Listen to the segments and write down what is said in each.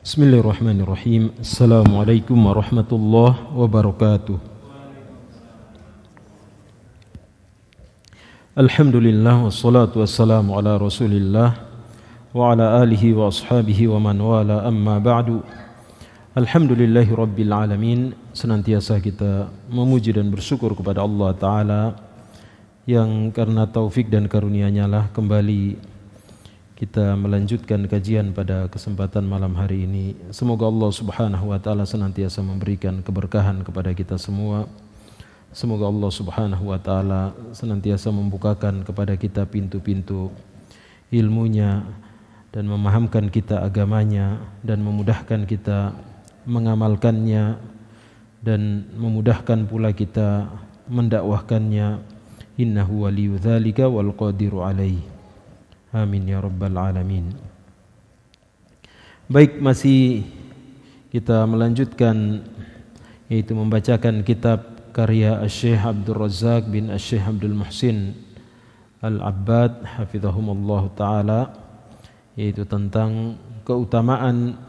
Bismillahirrahmanirrahim. Assalamualaikum warahmatullahi wabarakatuh. Alhamdulillah wassalatu wassalamu ala Rasulillah wa ala alihi wa ashabihi wa man wala, amma ba'du. Alhamdulillahi rabbil alamin. Senantiasa kita memuji dan bersyukur kepada Allah Ta'ala yang karena taufik dan karunia-Nya lah kembali kita melanjutkan kajian pada kesempatan malam hari ini. Semoga Allah Subhanahu wa taala senantiasa memberikan keberkahan kepada kita semua. Semoga Allah Subhanahu wa taala senantiasa membukakan kepada kita pintu-pintu ilmunya dan memahamkan kita agamanya dan memudahkan kita mengamalkannya dan memudahkan pula kita mendakwahkannya. Innahu waliyyu dzalika wal qadiru alaihi. Amin ya rabbal alamin. Baik, masih kita melanjutkan yaitu membacakan kitab karya Syekh Abdul Razak bin Syekh Abdul Muhsin Al-Abbad hafizahumullah taala, yaitu tentang keutamaan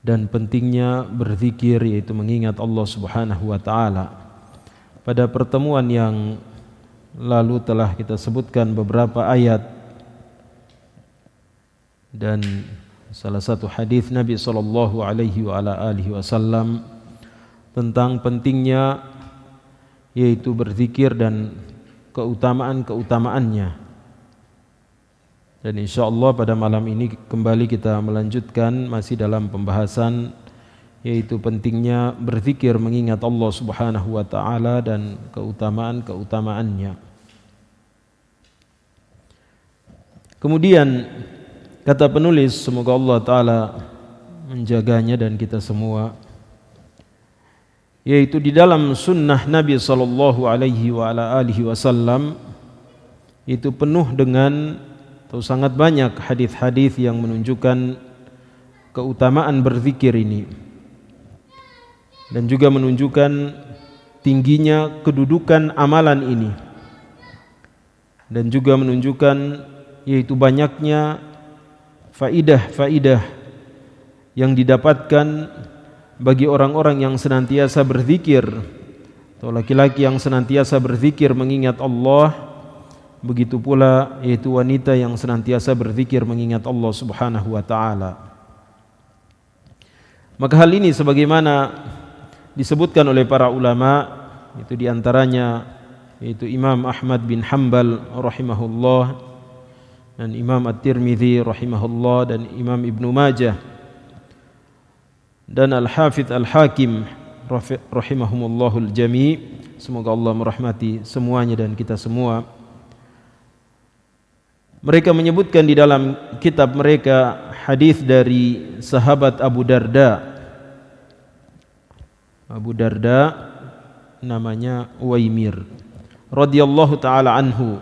dan pentingnya berzikir, yaitu mengingat Allah Subhanahu wa taala. Pada pertemuan yang lalu telah kita sebutkan beberapa ayat dan salah satu hadis Nabi sallallahu alaihi wa ala alihi wasallam tentang pentingnya yaitu berzikir dan keutamaan-keutamaannya. Dan insyaallah pada malam ini kembali kita melanjutkan masih dalam pembahasan yaitu pentingnya berzikir mengingat Allah Subhanahu wa taala dan keutamaan-keutamaannya. Kemudian kata penulis, semoga Allah taala menjaganya dan kita semua, yaitu di dalam sunnah Nabi sallallahu alaihi wa ala alihi wasallam itu penuh dengan atau sangat banyak hadis-hadis yang menunjukkan keutamaan berzikir ini dan juga menunjukkan tingginya kedudukan amalan ini dan juga menunjukkan yaitu banyaknya faidah-faidah yang didapatkan bagi orang-orang yang senantiasa berzikir atau laki-laki yang senantiasa berzikir mengingat Allah, begitu pula yaitu wanita yang senantiasa berzikir mengingat Allah Subhanahu wa taala. Maka hal ini sebagaimana disebutkan oleh para ulama, itu diantaranya yaitu Imam Ahmad bin Hanbal rahimahullah dan Imam At-Tirmidzi rahimahullah dan Imam Ibnu Majah dan Al-Hafidz Al-Hakim rahimahumullahul jami'. Semoga Allah merahmati semuanya dan kita semua. Mereka menyebutkan di dalam kitab mereka hadis dari sahabat Abu Darda. Abu Darda namanya Uwaimir radhiyallahu taala anhu.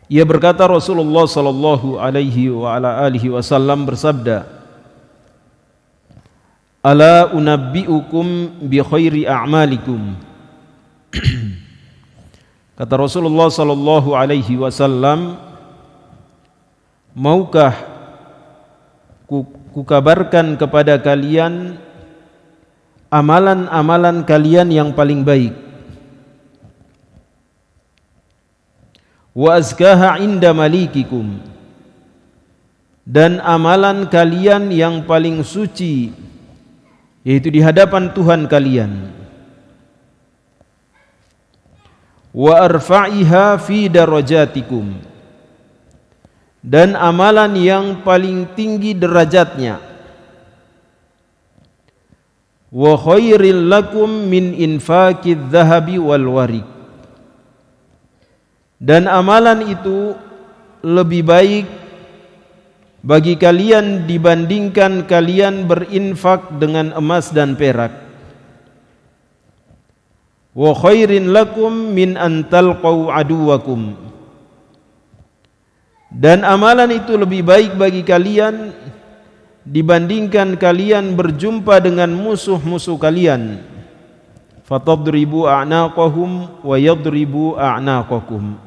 Ia berkata, Rasulullah sallallahu alaihi wa ala alihi wasallam bersabda, "Ala unabbiukum bi khairi a'malikum." Kata Rasulullah sallallahu alaihi wasallam, maukah kukabarkan kepada kalian amalan-amalan kalian yang paling baik, wa azkaha inda malikikum, dan amalan kalian yang paling suci yaitu di hadapan Tuhan kalian, wa arfa'iha fi darajatikum, dan amalan yang paling tinggi derajatnya, wa khairil lakum min infaqidz zahabi wal warik, dan amalan itu lebih baik bagi kalian dibandingkan kalian berinfak dengan emas dan perak, wa khairin lakum min an talqau aduwakum, dan amalan itu lebih baik bagi kalian dibandingkan kalian berjumpa dengan musuh-musuh kalian, fatadribu a'naqahum wa yadribu a'naqakum,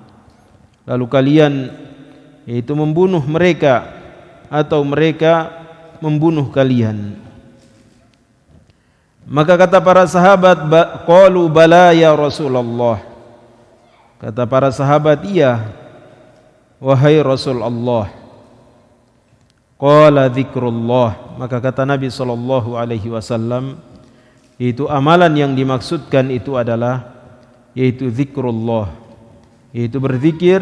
lalu kalian yaitu membunuh mereka atau mereka membunuh kalian. Maka kata para sahabat, qalu bala ya Rasulullah. Kata para sahabat, iya wahai Rasulullah. Qala dzikrullah. Maka kata Nabi SAW, itu amalan yang dimaksudkan itu adalah yaitu zikrullah, yaitu berzikir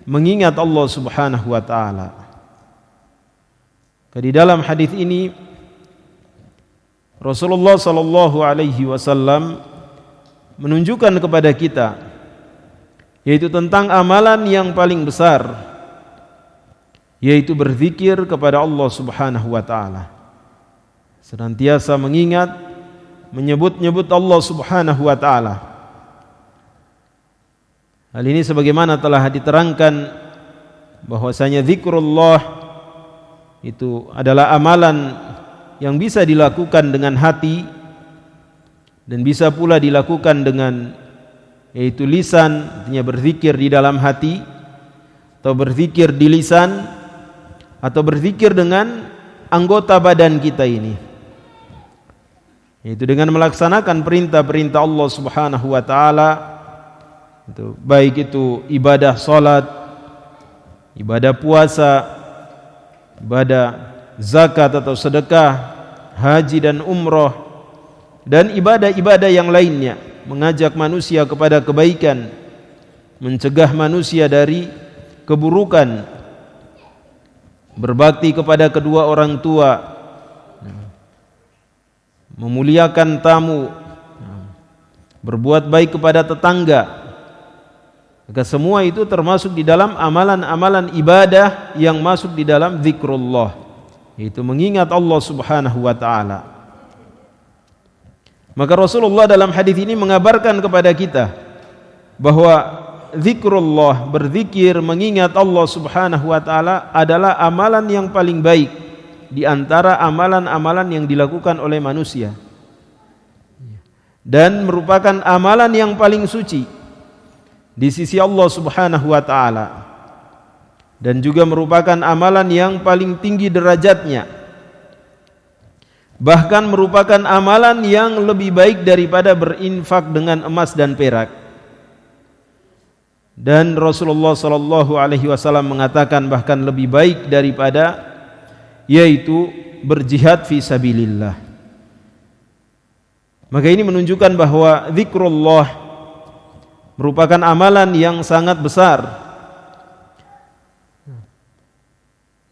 mengingat Allah Subhanahu wa taala. Di dalam hadis ini Rasulullah sallallahu alaihi wasallam menunjukkan kepada kita yaitu tentang amalan yang paling besar, yaitu berzikir kepada Allah Subhanahu wa taala. Senantiasa mengingat, menyebut-nyebut Allah Subhanahu wa taala. Hal ini sebagaimana telah diterangkan bahwasanya zikrullah itu adalah amalan yang bisa dilakukan dengan hati dan bisa pula dilakukan dengan yaitu lisan, artinya berzikir di dalam hati, atau berzikir di lisan, atau berzikir dengan anggota badan kita ini, yaitu dengan melaksanakan perintah-perintah Allah Subhanahu wa taala, itu baik itu ibadah salat, ibadah puasa, ibadah zakat atau sedekah, haji dan umrah, dan ibadah-ibadah yang lainnya, mengajak manusia kepada kebaikan, mencegah manusia dari keburukan, berbakti kepada kedua orang tua, memuliakan tamu, berbuat baik kepada tetangga. Maka semua itu termasuk di dalam amalan-amalan ibadah yang masuk di dalam zikrullah, yaitu mengingat Allah Subhanahu wa taala. Maka Rasulullah dalam hadis ini mengabarkan kepada kita bahwa zikrullah, berzikir mengingat Allah Subhanahu wa taala adalah amalan yang paling baik di antara amalan-amalan yang dilakukan oleh manusia, dan merupakan amalan yang paling suci di sisi Allah Subhanahu wa taala, dan juga merupakan amalan yang paling tinggi derajatnya, bahkan merupakan amalan yang lebih baik daripada berinfak dengan emas dan perak. Dan Rasulullah sallallahu alaihi wasallam mengatakan bahkan lebih baik daripada yaitu berjihad fi sabilillah. Maka ini menunjukkan bahwa zikrullah merupakan amalan yang sangat besar,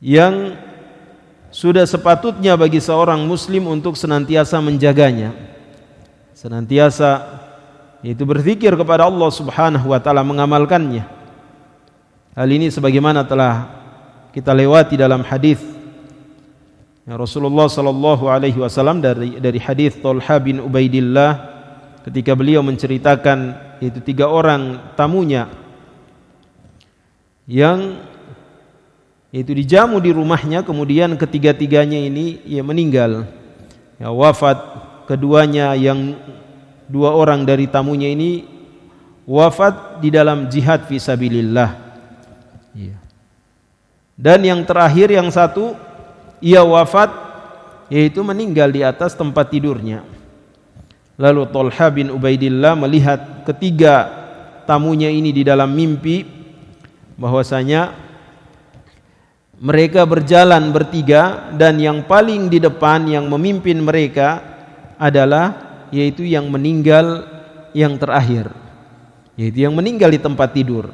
yang sudah sepatutnya bagi seorang muslim untuk senantiasa menjaganya, senantiasa yaitu berzikir kepada Allah Subhanahu wa taala, mengamalkannya. Hal ini sebagaimana telah kita lewati dalam hadis Rasulullah sallallahu alaihi wasallam dari hadis Thalha bin Ubaidillah, ketika beliau menceritakan itu 3 orang tamunya yang itu dijamu di rumahnya, kemudian ketiga-tiganya ini meninggal, wafat. Keduanya, yang 2 orang dari tamunya ini wafat di dalam jihad fi sabilillah, dan yang terakhir yang satu ia wafat yaitu meninggal di atas tempat tidurnya. Lalu Thalha bin Ubaidillah melihat ketiga tamunya ini di dalam mimpi, bahwasanya mereka berjalan bertiga, dan yang paling di depan yang memimpin mereka adalah yaitu yang meninggal yang terakhir, yaitu yang meninggal di tempat tidur.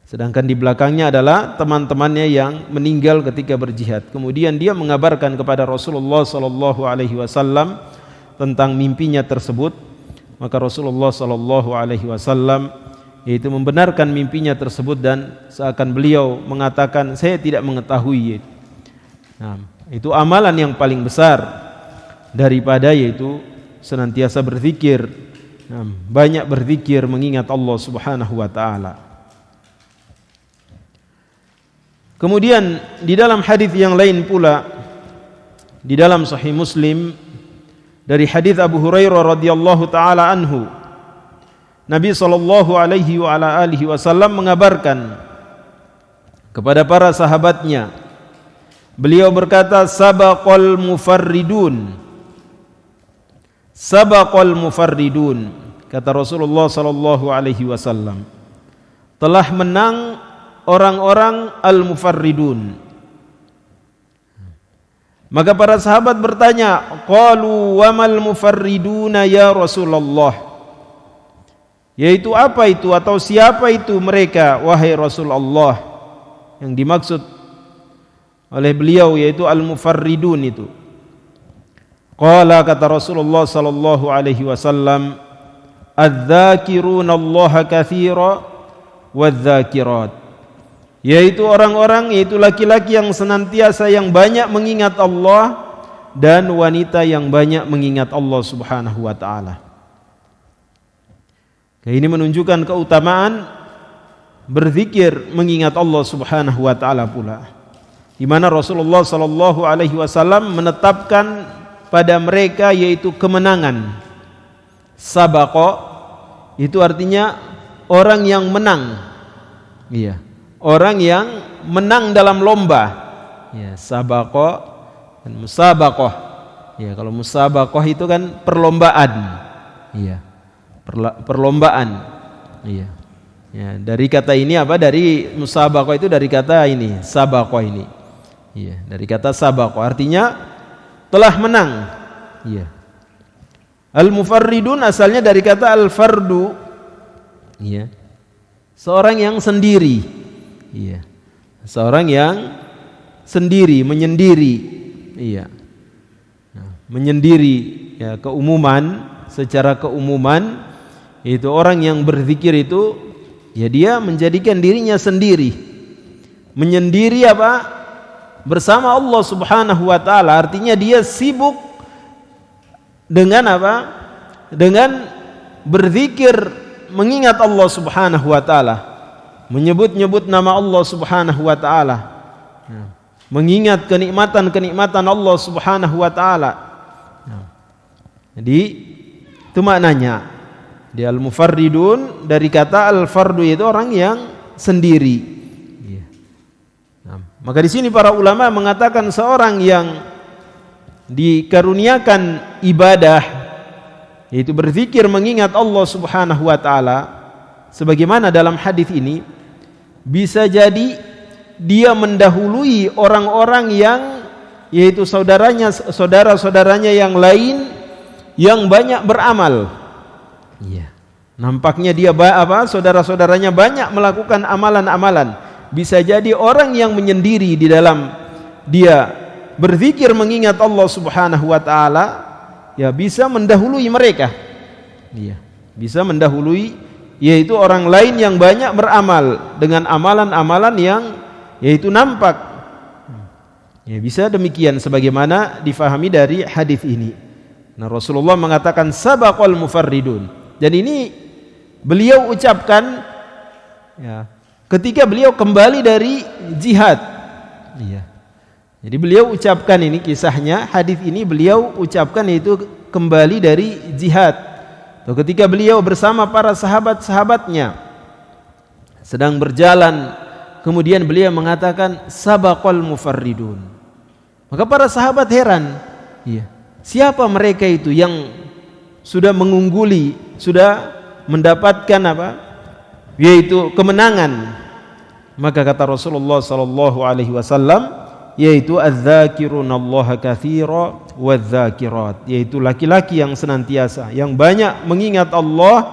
Sedangkan di belakangnya adalah teman-temannya yang meninggal ketika berjihad. Kemudian dia mengabarkan kepada Rasulullah sallallahu alaihi wasallam tentang mimpinya tersebut. Maka Rasulullah sallallahu alaihi wasallam yaitu membenarkan mimpinya tersebut, dan seakan beliau mengatakan, saya tidak mengetahui. Itu amalan yang paling besar daripada yaitu senantiasa berzikir, banyak berzikir mengingat Allah Subhanahu wa taala. Kemudian di dalam hadis yang lain pula, di dalam Sahih Muslim dari hadis Abu Hurairah radhiyallahu taala anhu, Nabi sallallahu alaihi wa ala alihi wasallam mengabarkan kepada para sahabatnya. Beliau berkata, sabaqal mufarridun. Sabaqal mufarridun, kata Rasulullah sallallahu alaihi wasallam, telah menang orang-orang al-mufarridun. Maka para sahabat bertanya, qalu wamal mufarriduna ya Rasulullah, yaitu apa itu atau siapa itu mereka wahai Rasulullah? Yang dimaksud oleh beliau yaitu al-mufarridun itu. Qala, kata Rasulullah sallallahu alaihi wasallam, adz-dzakiruna Allaha katsira wadz-dzakirat, yaitu orang-orang, yaitu laki-laki yang senantiasa yang banyak mengingat Allah dan wanita yang banyak mengingat Allah Subhanahu wa taala. Ini menunjukkan keutamaan berzikir mengingat Allah Subhanahu wa taala pula, di mana Rasulullah sallallahu alaihi wasallam menetapkan pada mereka yaitu kemenangan. Sabaqa itu artinya orang yang menang. Iya, orang yang menang dalam lomba. Ya, sabaqa dan musabaqah. Ya, kalau musabaqah itu kan perlombaan. Iya. Perlombaan. Iya. Ya, dari kata ini apa? Dari musabaqah itu dari kata ini, sabaqah ini. Iya, dari kata sabaqah artinya telah menang. Iya. Al-mufarridun asalnya dari kata al-fardu. Iya. Seorang yang sendiri. Iya. Seorang yang sendiri, menyendiri. Iya. Nah, menyendiri ya, keumuman, secara keumuman itu orang yang berzikir itu ya dia menjadikan dirinya sendiri. Menyendiri apa? Bersama Allah Subhanahu wa taala, artinya dia sibuk dengan apa? Dengan berzikir mengingat Allah Subhanahu wa taala, menyebut-nyebut nama Allah Subhanahu wa taala, mengingat kenikmatan-kenikmatan Allah Subhanahu wa taala. Jadi itu maknanya. Di al-mufarridun dari kata al-fardu itu orang yang sendiri. Maka di sini para ulama mengatakan seorang yang dikaruniakan ibadah yaitu berzikir mengingat Allah Subhanahu wa taala, sebagaimana dalam hadis ini, bisa jadi dia mendahului orang-orang yang yaitu saudara-saudaranya yang lain yang banyak beramal. Iya. Nampaknya dia saudara-saudaranya banyak melakukan amalan-amalan. Bisa jadi orang yang menyendiri di dalam dia berzikir mengingat Allah Subhanahu wa taala, ya bisa mendahului mereka. Iya, bisa mendahului yaitu orang lain yang banyak beramal dengan amalan-amalan yang yaitu nampak. Ya, bisa demikian sebagaimana difahami dari hadis ini. Nah, Rasulullah mengatakan sabaqal mufarridun. Dan ini beliau ucapkan ya ketika beliau kembali dari jihad. Iya. Jadi beliau ucapkan ini kisahnya, hadis ini beliau ucapkan yaitu kembali dari jihad. Atau ketika beliau bersama para sahabat-sahabatnya sedang berjalan, kemudian beliau mengatakan sabaqal mufarridun. Maka para sahabat heran. Iya. Siapa mereka itu yang sudah mengungguli, sudah mendapatkan apa? Yaitu kemenangan. Maka kata Rasulullah sallallahu alaihi wasallam, yaitu adz-dzakirunallaha katsira wadz-dzakirat, yaitu laki-laki yang senantiasa yang banyak mengingat Allah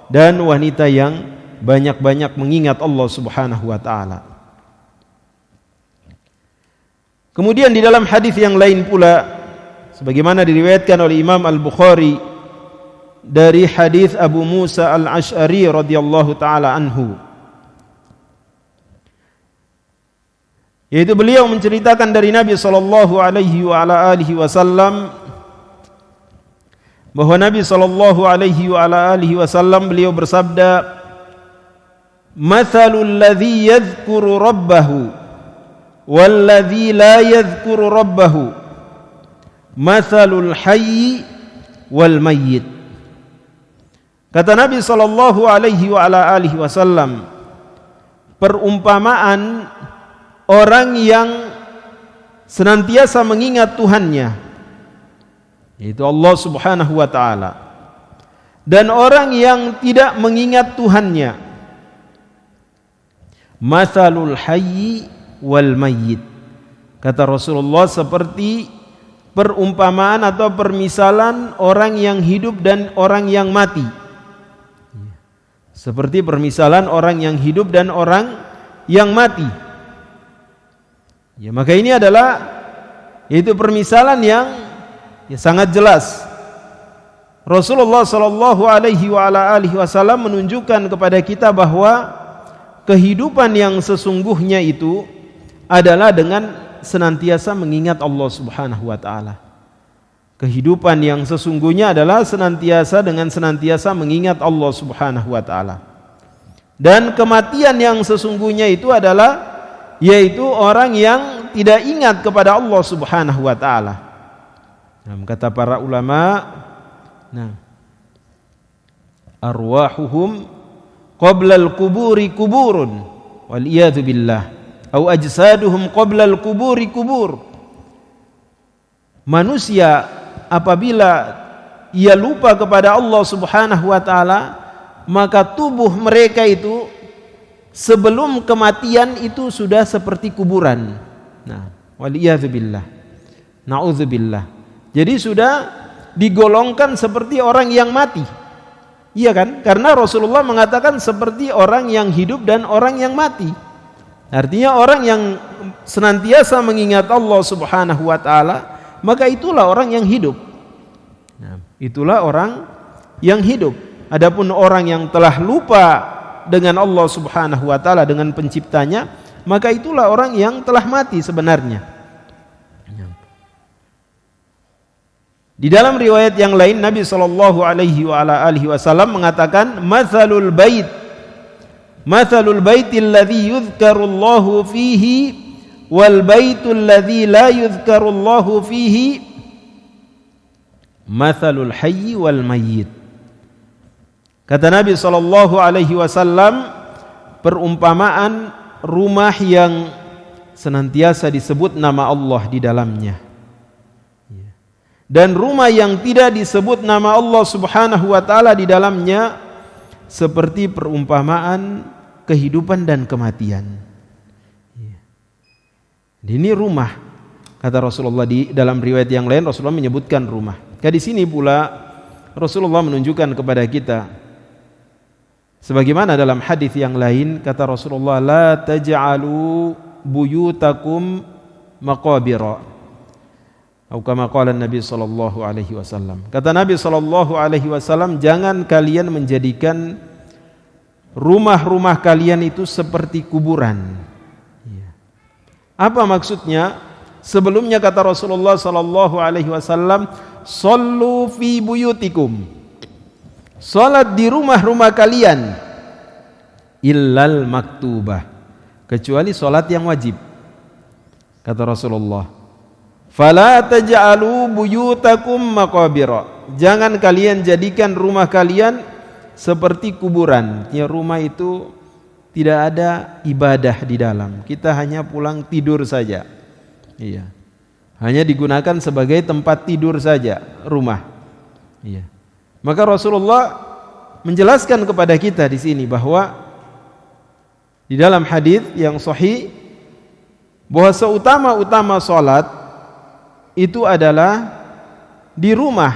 dan wanita yang banyak-banyak mengingat Allah Subhanahu wa taala. Kemudian di dalam hadis yang lain pula sebagaimana diriwayatkan oleh Imam Al-Bukhari dari hadis Abu Musa Al-Asy'ari radhiyallahu taala anhu, yaitu beliau menceritakan dari Nabi sallallahu alaihi wa ala alihi wasallam bahwa Nabi sallallahu alaihi wa ala alihi wasallam beliau bersabda, "Matsalul ladzi yadhkuru rabbahu wal ladzi la yadhkuru rabbahu, matsalul hayyi wal mayyit." Kata Nabi sallallahu alaihi wa ala alihi wasallam, perumpamaan orang yang senantiasa mengingat Tuhannya, yaitu Allah Subhanahu wa taala, dan orang yang tidak mengingat Tuhannya. Matsalul hayyi wal mayyit, kata Rasulullah, seperti perumpamaan atau permisalan orang yang hidup dan orang yang mati. Seperti permisalan orang yang hidup dan orang yang mati. Ya, maka ini adalah yaitu permisalan yang sangat jelas. Rasulullah sallallahu alaihi wasallam menunjukkan kepada kita bahwa kehidupan yang sesungguhnya itu adalah dengan senantiasa mengingat Allah Subhanahu wa taala. Kehidupan yang sesungguhnya adalah senantiasa mengingat Allah Subhanahu wa taala. Dan kematian yang sesungguhnya itu adalah yaitu orang yang tidak ingat kepada Allah Subhanahu wa taala. Kata para ulama, arwahuhum qabla al-quburi kuburun wal iyadu billah, au ajsaduhum qabla al-quburi kubur. Manusia apabila ia lupa kepada Allah Subhanahu wa taala, maka tubuh mereka itu sebelum kematian itu sudah seperti kuburan. Waliyadzubillah, na'udzubillah. Jadi sudah digolongkan seperti orang yang mati. Iya kan? Karena Rasulullah mengatakan seperti orang yang hidup dan orang yang mati. Artinya orang yang senantiasa mengingat Allah Subhanahu wa taala, maka itulah orang yang hidup. Itulah orang yang hidup. Adapun orang yang telah lupa dengan Allah Subhanahu wa taala, dengan penciptanya, maka itulah orang yang telah mati sebenarnya. Di dalam riwayat yang lain Nabi sallallahu alaihi wasallam mengatakan, matsalul baitil ladzi yuzkarullahu fihi wal baitul ladzi la yuzkarullahu fihi matsalul hayyi wal mayyit. Kata Nabi sallallahu alaihi wasallam, perumpamaan rumah yang senantiasa disebut nama Allah di dalamnya dan rumah yang tidak disebut nama Allah Subhanahu wa taala di dalamnya seperti perumpamaan kehidupan dan kematian. Ini rumah, kata Rasulullah. Di dalam riwayat yang lain Rasulullah menyebutkan rumah. Di sini pula Rasulullah menunjukkan kepada kita, sebagaimana dalam hadis yang lain, kata Rasulullah, la taj'alu buyutakum maqabira. Atau kama qala Nabi sallallahu alaihi wasallam. Kata Nabi sallallahu alaihi wasallam, jangan kalian menjadikan rumah-rumah kalian itu seperti kuburan. Apa maksudnya? Sebelumnya kata Rasulullah sallallahu alaihi wasallam, shallu fi buyutikum. Salat di rumah-rumah kalian, illal maktubah, kecuali salat yang wajib. Kata Rasulullah, fala taj'alu buyutakum maqabira. Jangan kalian jadikan rumah kalian seperti kuburan. Ya, rumah itu tidak ada ibadah di dalam. Kita hanya pulang tidur saja. Iya. Hanya digunakan sebagai tempat tidur saja rumah. Iya. Maka Rasulullah menjelaskan kepada kita di sini bahwa di dalam hadis yang sahih bahwa seutama-utama salat itu adalah di rumah.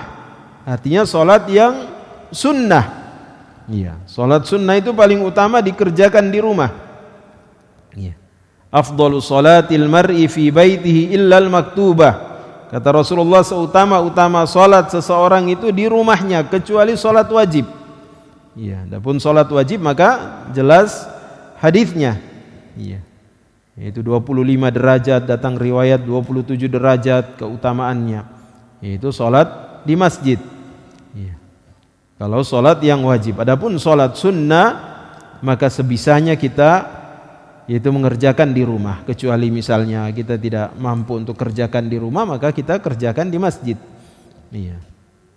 Artinya salat yang sunnah. Iya, salat sunnah itu paling utama dikerjakan di rumah. Iya. Afdhalu salatil mar'i fi baitihi illal maktubah. Kata Rasulullah, seutama-utama salat seseorang itu di rumahnya kecuali salat wajib. Iya, adapun salat wajib maka jelas hadisnya. Iya. Yaitu 25 derajat, datang riwayat 27 derajat keutamaannya. Yaitu salat di masjid. Iya. Kalau salat yang wajib. Adapun salat sunnah maka sebisanya kita yaitu mengerjakan di rumah, kecuali misalnya kita tidak mampu untuk kerjakan di rumah, maka kita kerjakan di masjid. Iya.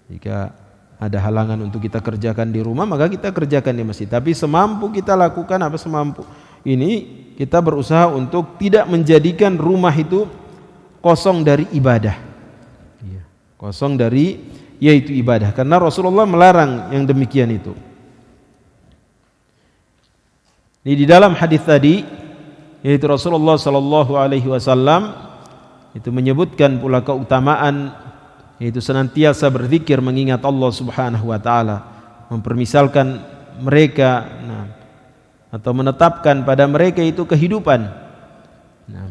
Jika ada halangan untuk kita kerjakan di rumah, maka kita kerjakan di masjid. Tapi semampu kita lakukan semampu. Ini kita berusaha untuk tidak menjadikan rumah itu kosong dari ibadah. Kosong dari yaitu ibadah, karena Rasulullah melarang yang demikian itu. Ini di dalam hadis tadi, yaitu Rasulullah sallallahu alaihi wasallam itu menyebutkan pula keutamaan yaitu senantiasa berzikir mengingat Allah Subhanahu wa taala, mempermisalkan mereka atau menetapkan pada mereka itu kehidupan.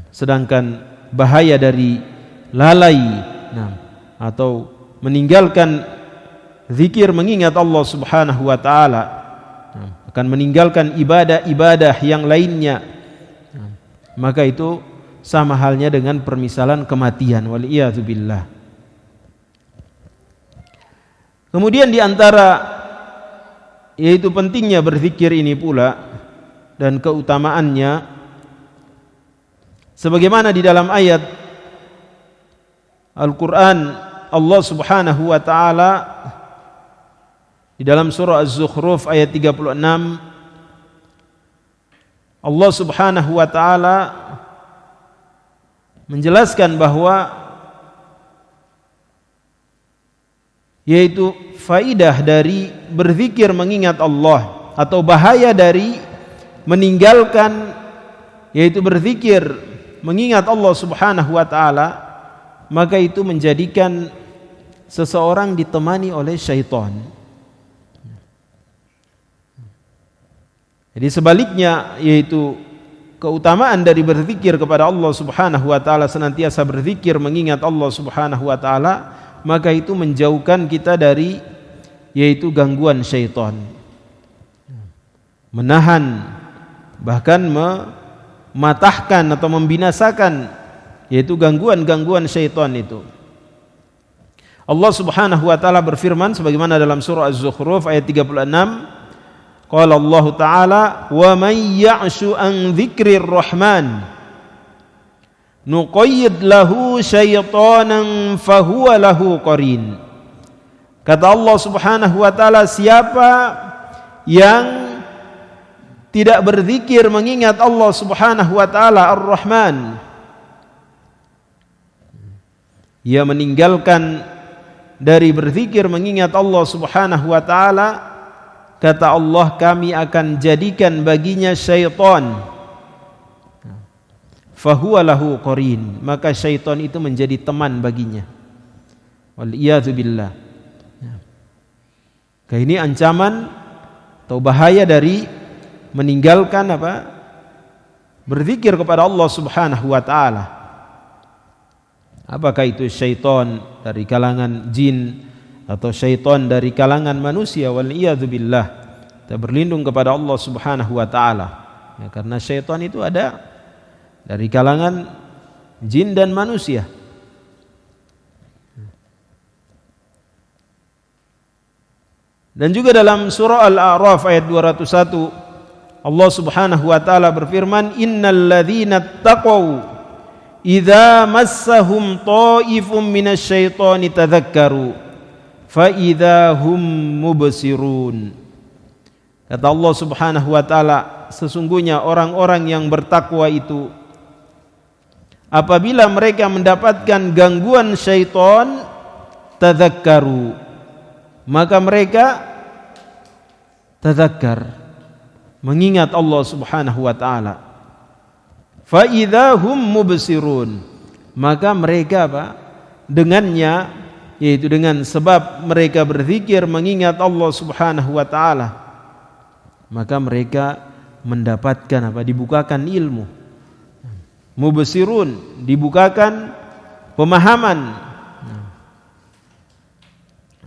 Sedangkan bahaya dari lalai atau meninggalkan zikir mengingat Allah Subhanahu wa taala akan meninggalkan ibadah-ibadah yang lainnya, maka itu sama halnya dengan permisalan kematian, waliyadzubillah. Kemudian di antara yaitu pentingnya berzikir ini pula dan keutamaannya, sebagaimana di dalam ayat Al-Quran Allah Subhanahu wa taala di dalam surah Az-Zukhruf ayat 36, Allah Subhanahu wa taala menjelaskan bahwa yaitu faidah dari berzikir mengingat Allah atau bahaya dari meninggalkan yaitu berzikir mengingat Allah Subhanahu wa taala, maka itu menjadikan seseorang ditemani oleh syaitan. Jadi sebaliknya, yaitu keutamaan dari berzikir kepada Allah Subhanahu wa taala, senantiasa berzikir mengingat Allah Subhanahu wa taala, maka itu menjauhkan kita dari yaitu gangguan syaitan. Menahan, bahkan mematahkan atau membinasakan yaitu gangguan-gangguan syaitan itu. Allah Subhanahu wa taala berfirman sebagaimana dalam surah Az-Zukhruf ayat 36, qala Allah taala, wa may ya'shu an dzikrir rahman nuqayyid lahu syaitanan fahuwa lahu qarin. Kata Allah Subhanahu wa taala, siapa yang tidak berzikir mengingat Allah Subhanahu wa taala Ar-Rahman, ia meninggalkan dari berzikir mengingat Allah Subhanahu wa taala, kata Allah, kami akan jadikan baginya syaitan, fahuwa lahu qarin, maka syaitan itu menjadi teman baginya. Waliyadzubillah. Ini ancaman atau bahaya dari meninggalkan berzikir kepada Allah Subhanahu wa taala. Apakah itu syaitan dari kalangan jin atau syaitan dari kalangan manusia, waliyadzubillah. Kita berlindung kepada Allah Subhanahu wa taala, ya, karena syaitan itu ada dari kalangan jin dan manusia. Dan juga dalam surah Al-A'raf ayat 201, Allah Subhanahu wa taala berfirman, innal ladzina taqaw idza massahum ta'ifum minasyaitani tadzakkaru fa idza hum mubsirun. Kata Allah Subhanahu wa taala, sesungguhnya orang-orang yang bertakwa itu apabila mereka mendapatkan gangguan syaitan, tadzakkaru, maka mereka tadzakkar, mengingat Allah Subhanahu wa taala. Fa idzahum mubsirun, maka mereka dengannya, yaitu dengan sebab mereka berzikir mengingat Allah Subhanahu wa taala, maka mereka mendapatkan dibukakan ilmu. Mubsirun, dibukakan pemahaman.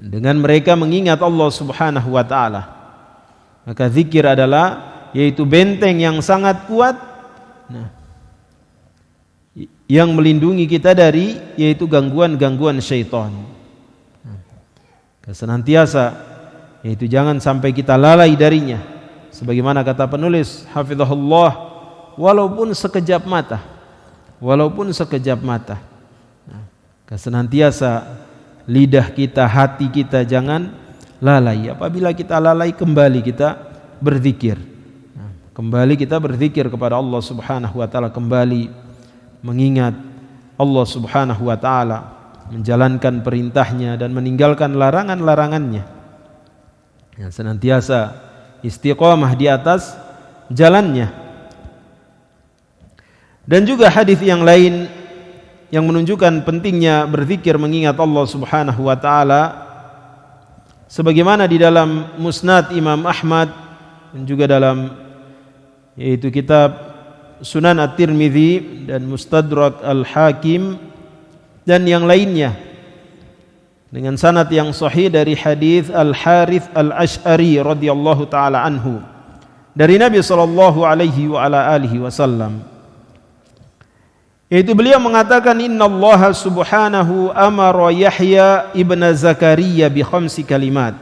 Dengan mereka mengingat Allah Subhanahu wa taala, maka zikir adalah yaitu benteng yang sangat kuat, yang melindungi kita dari yaitu gangguan-gangguan syaitan. Senantiasa yaitu jangan sampai kita lalai darinya, sebagaimana kata penulis hafizahullah, walaupun sekejap mata, senantiasa lidah kita, hati kita jangan lalai. Apabila kita lalai, kembali kita berzikir. Kembali kita berzikir kepada Allah Subhanahu wa taala, kembali mengingat Allah Subhanahu wa taala, menjalankan perintahnya dan meninggalkan larangan-larangannya. Yang senantiasa istiqamah di atas jalannya. Dan juga hadis yang lain yang menunjukkan pentingnya berzikir mengingat Allah Subhanahu wa taala, sebagaimana di dalam Musnad Imam Ahmad dan juga dalam yaitu kitab Sunan At-Tirmidzi dan Mustadrak Al-Hakim dan yang lainnya dengan sanad yang sahih dari hadis Al-Harits Al-Asy'ari radhiyallahu taala anhu dari Nabi sallallahu alaihi wa ala alihi wasallam, yaitu beliau mengatakan, innallaha subhanahu amara Yahya ibn Zakaria bi khamsi kalimat.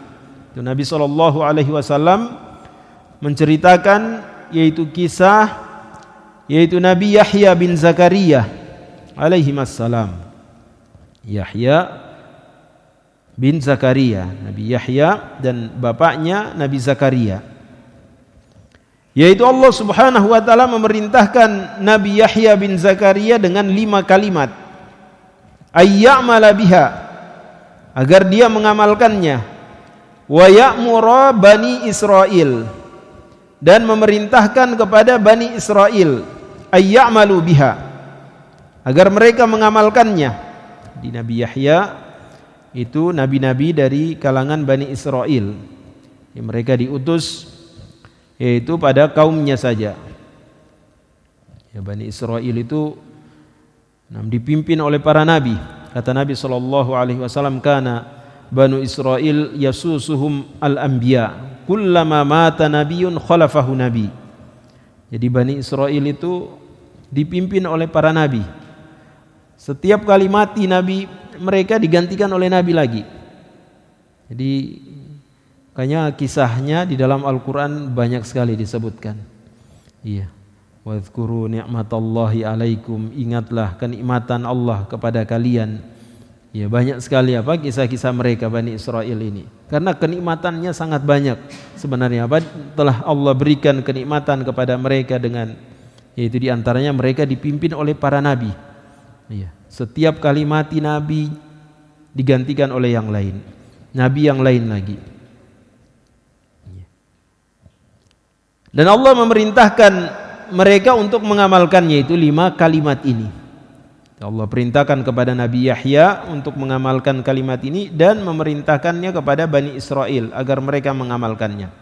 Itu Nabi sallallahu alaihi wasallam menceritakan yaitu kisah yaitu Nabi Yahya bin Zakaria alaihi wassalam. Yahya bin Zakaria, Nabi Yahya dan bapaknya Nabi Zakaria. Yaitu Allah Subhanahu wa taala memerintahkan Nabi Yahya bin Zakaria dengan 5 kalimat. Ayya'mala biha, agar dia mengamalkannya. Wa ya'mura bani Israil, dan memerintahkan kepada Bani Israel ayya'malu biha, agar mereka mengamalkannya. Di Nabi Yahya itu nabi-nabi dari kalangan Bani Israel yang mereka diutus yaitu pada kaumnya saja. Ya, Bani Israel itu dipimpin oleh para nabi. Kata Nabi SAW, kana Banu Israel yasusuhum al-anbiya, kullama mata nabiyun khalafahu nabi. Jadi Bani Israel itu dipimpin oleh para nabi. Setiap kali mati nabi, mereka digantikan oleh nabi lagi. Jadi makanya kisahnya di dalam Al-Quran banyak sekali disebutkan. Iya. Wadhkuru ni'matallahi alaikum, ingatlah kenikmatan Allah kepada kalian. Ya, banyak sekali kisah-kisah mereka Bani Israel ini. Karena kenikmatannya sangat banyak. Sebenarnya telah Allah berikan kenikmatan kepada mereka dengan yaitu di antaranya mereka dipimpin oleh para nabi. Ya, setiap kali mati nabi digantikan oleh yang lain. Nabi yang lain lagi. Ya. Dan Allah memerintahkan mereka untuk mengamalkannya, itu 5 kalimat ini. Allah perintahkan kepada Nabi Yahya untuk mengamalkan kalimat ini dan memerintahkannya kepada Bani Israel agar mereka mengamalkannya.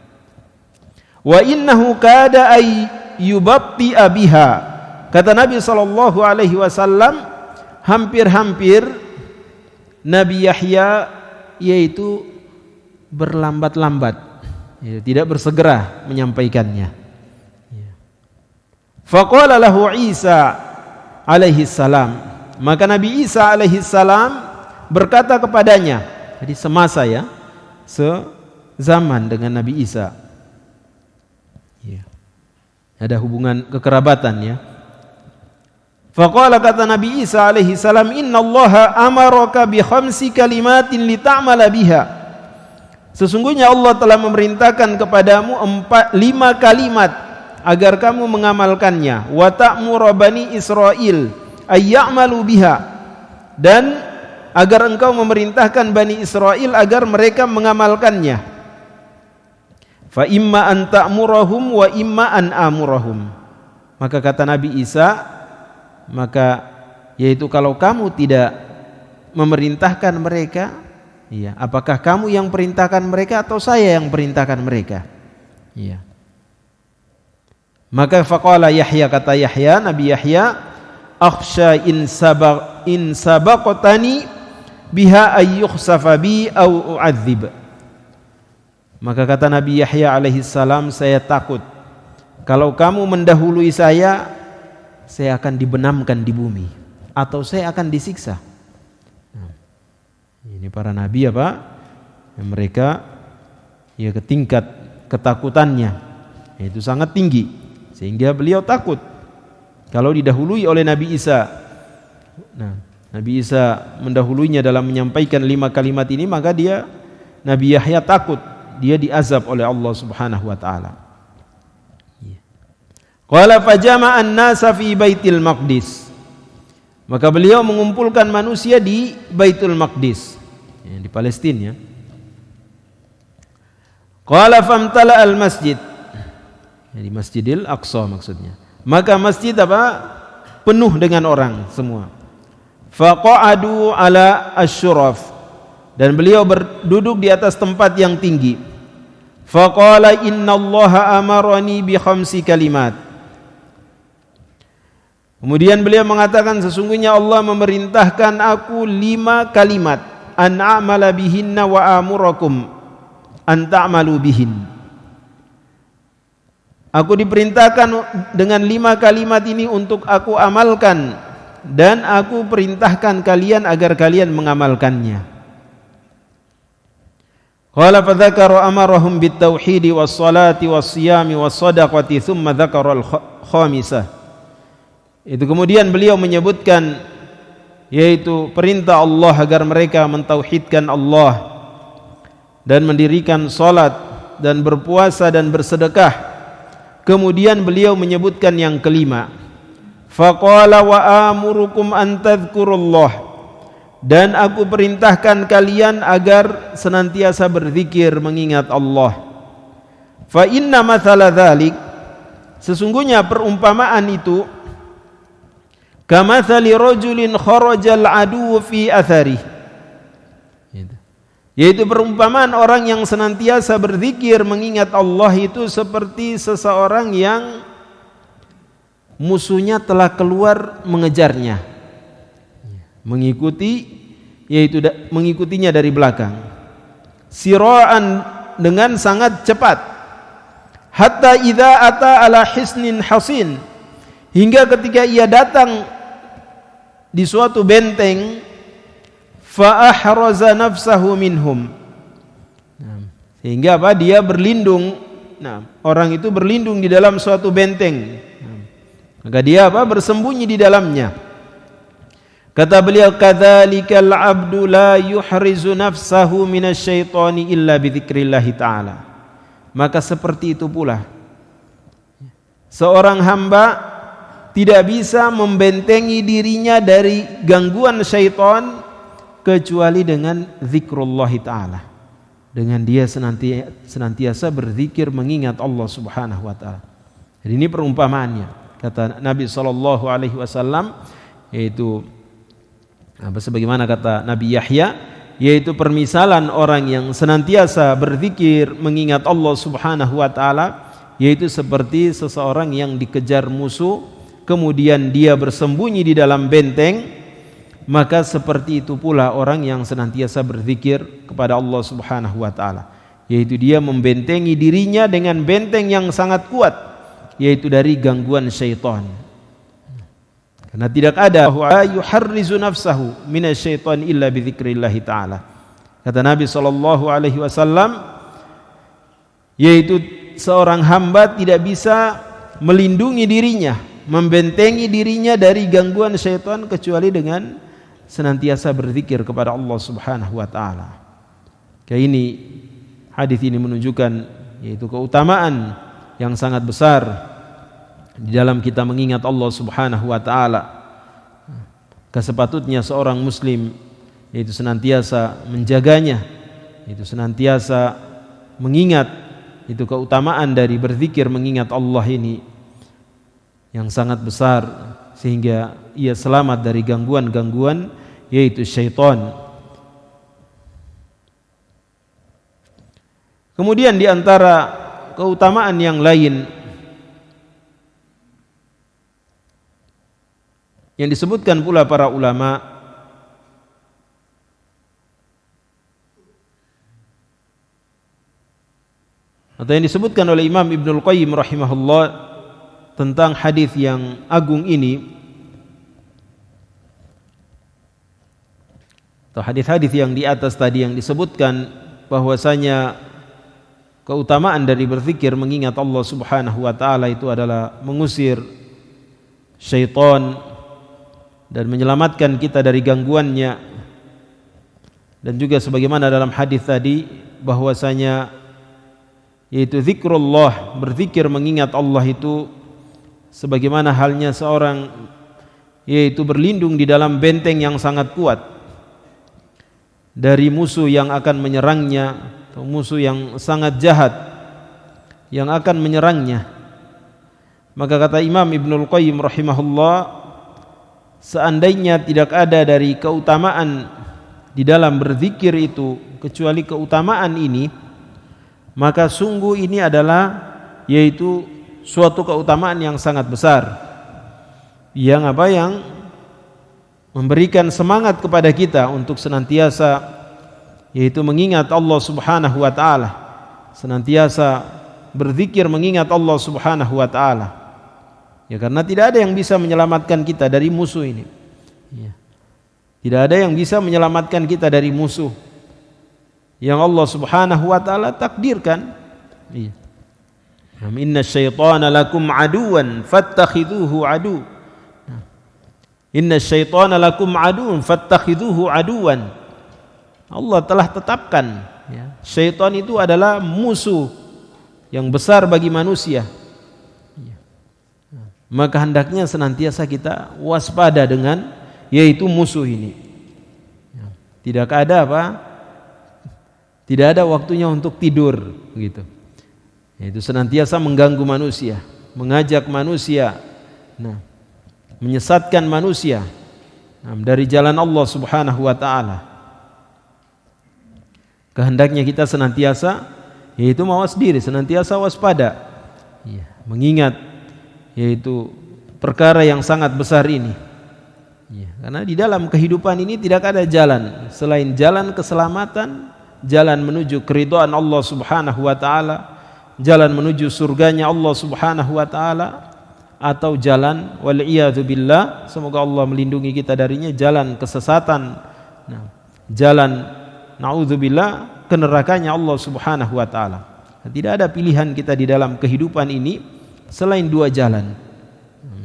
Wa innahu kada ay yubatti biha. Kata Nabi SAW, hampir-hampir Nabi Yahya yaitu berlambat-lambat, ya, tidak bersegera menyampaikannya. Faqala lahu Isa alaihi salam, maka Nabi Isa alaihi salam berkata kepadanya, jadi semasa ya, sezaman dengan Nabi Isa. Ya. Ada hubungan kekerabatan ya. Faqala, kata Nabi Isa alaihi salam, innallaha amaraka bi khamsi kalimatin li ta'mala biha. Sesungguhnya Allah telah memerintahkan kepadamu 5 kalimat agar kamu mengamalkannya. Wa ta'muru bani Israil ayya'malu biha, dan agar engkau memerintahkan Bani Israel agar mereka mengamalkannya. Fa imma an ta'murahum wa imma an amurahum. Maka kata Nabi Isa, maka yaitu kalau kamu tidak memerintahkan mereka, iya, apakah kamu yang perintahkan mereka atau saya yang perintahkan mereka? Iya. Maka faqala Yahya, kata Yahya, Nabi Yahya, akhsha in sabaqtani biha ayyukhsafa bi au u'adzib. Maka kata Nabi Yahya alaihi salam, saya takut kalau kamu mendahului saya akan dibenamkan di bumi atau saya akan disiksa. Ini para nabi yang mereka ya tingkat ketakutannya itu sangat tinggi, sehingga beliau takut kalau didahului oleh Nabi Isa. Nah, Nabi Isa mendahuluinya dalam menyampaikan 5 kalimat ini, maka Nabi Yahya takut dia diazab oleh Allah Subhanahu wa taala. Qala fajama'an nasa fi Baitul Maqdis. Maka beliau mengumpulkan manusia di Baitul Maqdis, di Palestina. Qala famtala al-masjid, di Masjidil Aqsa maksudnya. Maka masjid apa? Penuh dengan orang semua. Faqa'adu ala asyuraf, dan beliau berduduk di atas tempat yang tinggi. Faqala innallaha amarani bi khamsi kalimat. Kemudian beliau mengatakan, sesungguhnya Allah memerintahkan aku 5 kalimat, an a'mala bihinna wa amurakum an ta'malu bihin. Aku diperintahkan dengan 5 kalimat ini untuk aku amalkan, dan aku perintahkan kalian agar kalian mengamalkannya. Qala fa dzakara amarahum bit tauhidi was salati was siyami was shadaqati thumma dzakara al khamisah. Itu kemudian beliau menyebutkan, yaitu perintah Allah agar mereka mentauhidkan Allah dan mendirikan salat dan berpuasa dan bersedekah. Kemudian beliau menyebutkan yang kelima, faqala wa amurukum an tadhkurullah, dan aku perintahkan kalian agar senantiasa berzikir mengingat Allah. Fa inna mathala dzalik, sesungguhnya perumpamaan itu, kamathali rajulin kharajal adu fi athari, yaitu perumpamaan orang yang senantiasa berzikir mengingat Allah itu seperti seseorang yang musuhnya telah keluar mengejarnya, mengikutinya dari belakang, siraan, dengan sangat cepat, hatta idza ata ala hisnin hasin, hingga ketika ia datang di suatu benteng, fa ahraza nafsahu minhum, sehingga apa, dia berlindung. Orang itu berlindung di dalam suatu benteng, maka dia apa, bersembunyi di dalamnya. Kata beliau, kadzalikal abdu la yuhrizu nafsahu minasyaitani illa bidzikrillah taala. Maka seperti itu pula seorang hamba tidak bisa membentengi dirinya dari gangguan syaitan kecuali dengan zikrullah ta'ala, dengan dia senantiasa berzikir mengingat Allah subhanahu wa ta'ala. Jadi ini perumpamaannya, kata Nabi SAW, yaitu sebagaimana kata Nabi Yahya, yaitu permisalan orang yang senantiasa berzikir mengingat Allah subhanahu wa ta'ala, yaitu seperti seseorang yang dikejar musuh, kemudian dia bersembunyi di dalam benteng. Maka seperti itu pula orang yang senantiasa berzikir kepada Allah subhanahu wa ta'ala, yaitu dia membentengi dirinya dengan benteng yang sangat kuat, yaitu dari gangguan syaitan. Karena tidak ada yuharrizu nafsahu minasyaitan illa bidzikrillah ta'ala. Kata Nabi SAW, yaitu seorang hamba tidak bisa melindungi dirinya, membentengi dirinya dari gangguan syaitan kecuali dengan senantiasa berzikir kepada Allah subhanahu wa ta'ala. Kayak ini, hadis ini menunjukkan yaitu keutamaan yang sangat besar di dalam kita mengingat Allah subhanahu wa ta'ala. Kesepatutnya seorang muslim yaitu senantiasa menjaganya, yaitu senantiasa mengingat itu keutamaan dari berzikir mengingat Allah ini yang sangat besar, sehingga ia selamat dari gangguan-gangguan yaitu syaitan. Kemudian di antara keutamaan yang lain yang disebutkan pula para ulama, atau yang disebutkan oleh Imam Ibnul Qayyim rahimahullah tentang hadis yang agung ini, atau hadis-hadis yang di atas tadi yang disebutkan bahwasanya keutamaan dari berzikir mengingat Allah subhanahu wa ta'ala itu adalah mengusir syaitan dan menyelamatkan kita dari gangguannya. Dan juga sebagaimana dalam hadis tadi bahwasanya yaitu zikrullah, berzikir mengingat Allah itu sebagaimana halnya seorang yaitu berlindung di dalam benteng yang sangat kuat dari musuh yang akan menyerangnya, atau musuh yang sangat jahat yang akan menyerangnya. Maka kata Imam Ibnul Qayyim rahimahullah, seandainya tidak ada dari keutamaan di dalam berzikir itu kecuali keutamaan ini, maka sungguh ini adalah yaitu suatu keutamaan yang sangat besar yang memberikan semangat kepada kita untuk senantiasa yaitu mengingat Allah Subhanahu wa taala, senantiasa berzikir mengingat Allah Subhanahu wa taala. Ya, karena tidak ada yang bisa menyelamatkan kita dari musuh ini. Ya. Tidak ada yang bisa menyelamatkan kita dari musuh yang Allah Subhanahu wa taala takdirkan. Iya. Inna syaitana lakum aduwan fattakhidhuhu adu. Inna syaitana lakum aduwan fattakhidhuhu aduwan. Allah telah tetapkan, ya, syaitan itu adalah musuh yang besar bagi manusia. Maka hendaknya senantiasa kita waspada dengan yaitu musuh ini. Tidak ada tidak ada waktunya untuk tidur gitu. Yaitu senantiasa mengganggu manusia, mengajak manusia, menyesatkan manusia dari jalan Allah Subhanahu wa taala. Kehendaknya kita senantiasa yaitu mawas diri, senantiasa waspada, mengingat yaitu perkara yang sangat besar ini. Karena di dalam kehidupan ini tidak ada jalan selain jalan keselamatan, jalan menuju keridhaan Allah Subhanahu wa taala, jalan menuju surganya Allah Subhanahu wa taala, atau jalan wal iyadzu billah, semoga Allah melindungi kita darinya, jalan kesesatan, jalan naudzubillah ke nerakanya Allah Subhanahu wa taala. Tidak ada pilihan kita di dalam kehidupan ini selain dua jalan.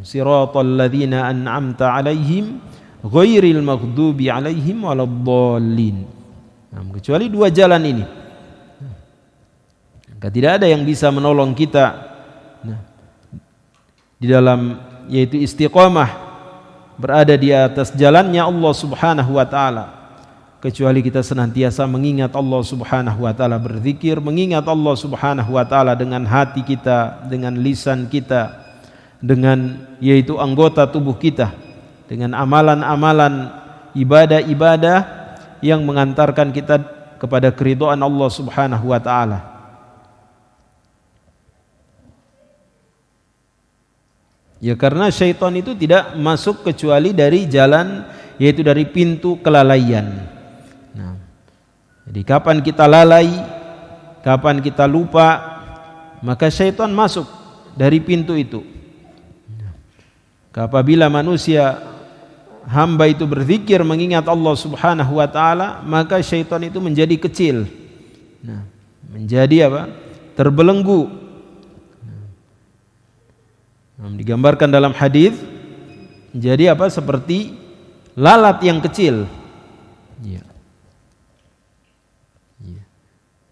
Siratal ladzina an'amta 'alaihim ghairil maghdubi 'alaihim waladdallin. Kecuali dua jalan ini, maka tidak ada yang bisa menolong kita di dalam yaitu istiqamah berada di atas jalannya Allah Subhanahu wa taala, kecuali kita senantiasa mengingat Allah Subhanahu wa taala, berzikir mengingat Allah Subhanahu wa taala dengan hati kita, dengan lisan kita, dengan yaitu anggota tubuh kita, dengan amalan-amalan ibadah-ibadah yang mengantarkan kita kepada keridhaan Allah Subhanahu wa taala. Ya, karena syaitan itu tidak masuk kecuali dari jalan yaitu dari pintu kelalaian. Jadi kapan kita lalai, kapan kita lupa, maka syaitan masuk dari pintu itu. Apabila manusia hamba itu berzikir mengingat Allah Subhanahu wa taala, maka syaitan itu menjadi kecil. Menjadi terbelenggu. Digambarkan dalam hadis menjadi seperti lalat yang kecil.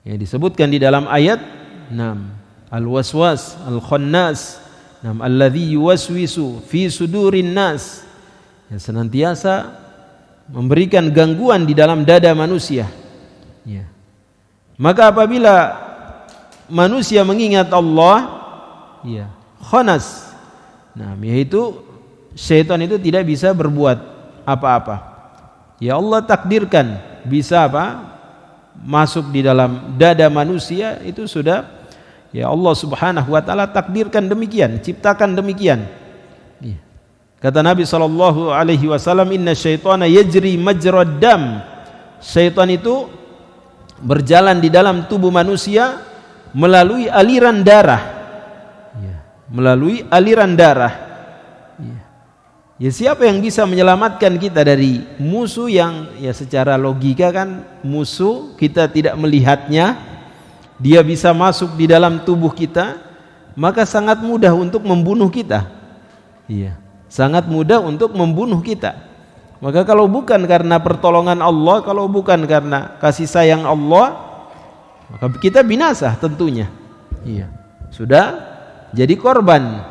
Ya, disebutkan di dalam ayat al-waswas al-khannas alladzi yuwaswisu fi sudurin nas, yang senantiasa memberikan gangguan di dalam dada manusia. Maka apabila manusia mengingat Allah, khanas, yaitu syaitan itu tidak bisa berbuat apa-apa. Ya, Allah takdirkan bisa masuk di dalam dada manusia, itu sudah ya Allah Subhanahu wa taala takdirkan demikian, ciptakan demikian. Kata Nabi sallallahu alaihi wasallam, inna syaitana yajri majrad dam. Syaitan itu berjalan di dalam tubuh manusia melalui aliran darah. Melalui aliran darah. Ya, siapa yang bisa menyelamatkan kita dari musuh yang ya secara logika kan musuh kita tidak melihatnya, dia bisa masuk di dalam tubuh kita, maka sangat mudah untuk membunuh kita. Sangat mudah untuk membunuh kita. Maka kalau bukan karena pertolongan Allah, kalau bukan karena kasih sayang Allah, maka kita binasa tentunya. Sudah jadi korban.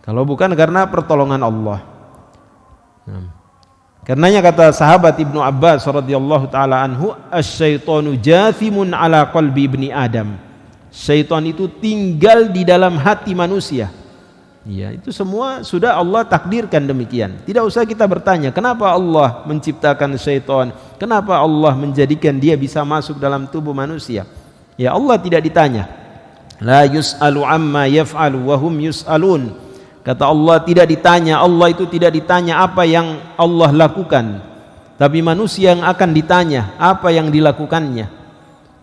Kalau bukan karena pertolongan Allah. Karenanya kata sahabat Ibnu Abbas radhiyallahu taala anhu, "Asy-syaitanu jathimun ala qalbi ibni Adam." Syaitan itu tinggal di dalam hati manusia. Ya, itu semua sudah Allah takdirkan demikian. Tidak usah kita bertanya, kenapa Allah menciptakan syaitan? Kenapa Allah menjadikan dia bisa masuk dalam tubuh manusia? Ya, Allah tidak ditanya. La yus'alu amma yaf'alu wa hum yus'alun. Kata Allah tidak ditanya, Allah itu tidak ditanya apa yang Allah lakukan. Tapi manusia yang akan ditanya apa yang dilakukannya.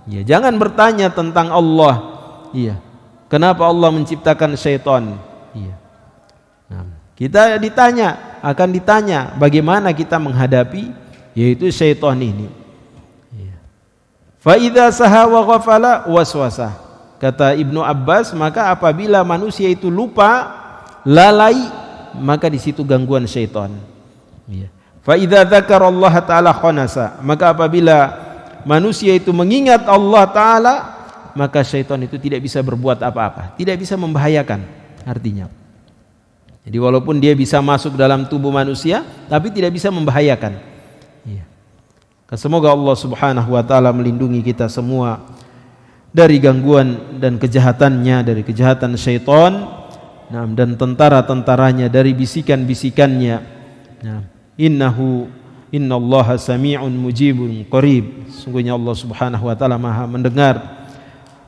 Ya, jangan bertanya tentang Allah. Iya. Kenapa Allah menciptakan syaitan? Iya. Nah, kita akan ditanya bagaimana kita menghadapi yaitu syaitan ini. Iya. Fa idza saha wa ghafala waswasa. Kata Ibnu Abbas, maka apabila manusia itu lupa, lalai, maka di situ gangguan syaitan. Iya. Fa idza dzakarallaha ta'ala khanasa. Maka apabila manusia itu mengingat Allah Ta'ala, maka syaitan itu tidak bisa berbuat apa-apa, tidak bisa membahayakan artinya. Jadi walaupun dia bisa masuk dalam tubuh manusia, tapi tidak bisa membahayakan. Ya. Semoga Allah Subhanahu wa Ta'ala melindungi kita semua dari gangguan dan kejahatannya, dari kejahatan syaitan, dan tentara-tentaranya, dari bisikan-bisikannya. Innallaha sami'un mujibun qarib. Sungguhnya Allah Subhanahu wa Ta'ala Maha mendengar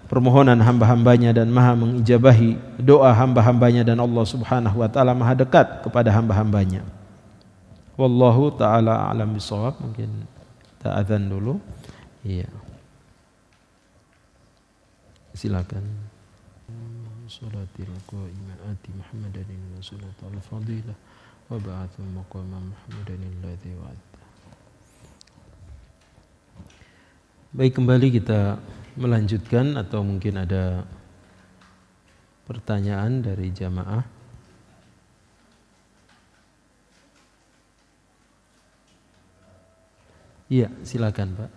permohonan hamba-hambanya dan Maha mengijabahi doa hamba-hambanya, dan Allah Subhanahu wa Ta'ala Maha dekat kepada hamba-hambanya. Wallahu ta'ala a'lam bishawab. Mungkin kita azan dulu. Iya. Silakan. Sholatil qa'imati Muhammadan wa salatul fadilah wa ba'athu maqama Muhammadan alladhi wa'adta. Baik, kembali kita melanjutkan, atau mungkin ada pertanyaan dari jamaah. Iya, silakan Pak.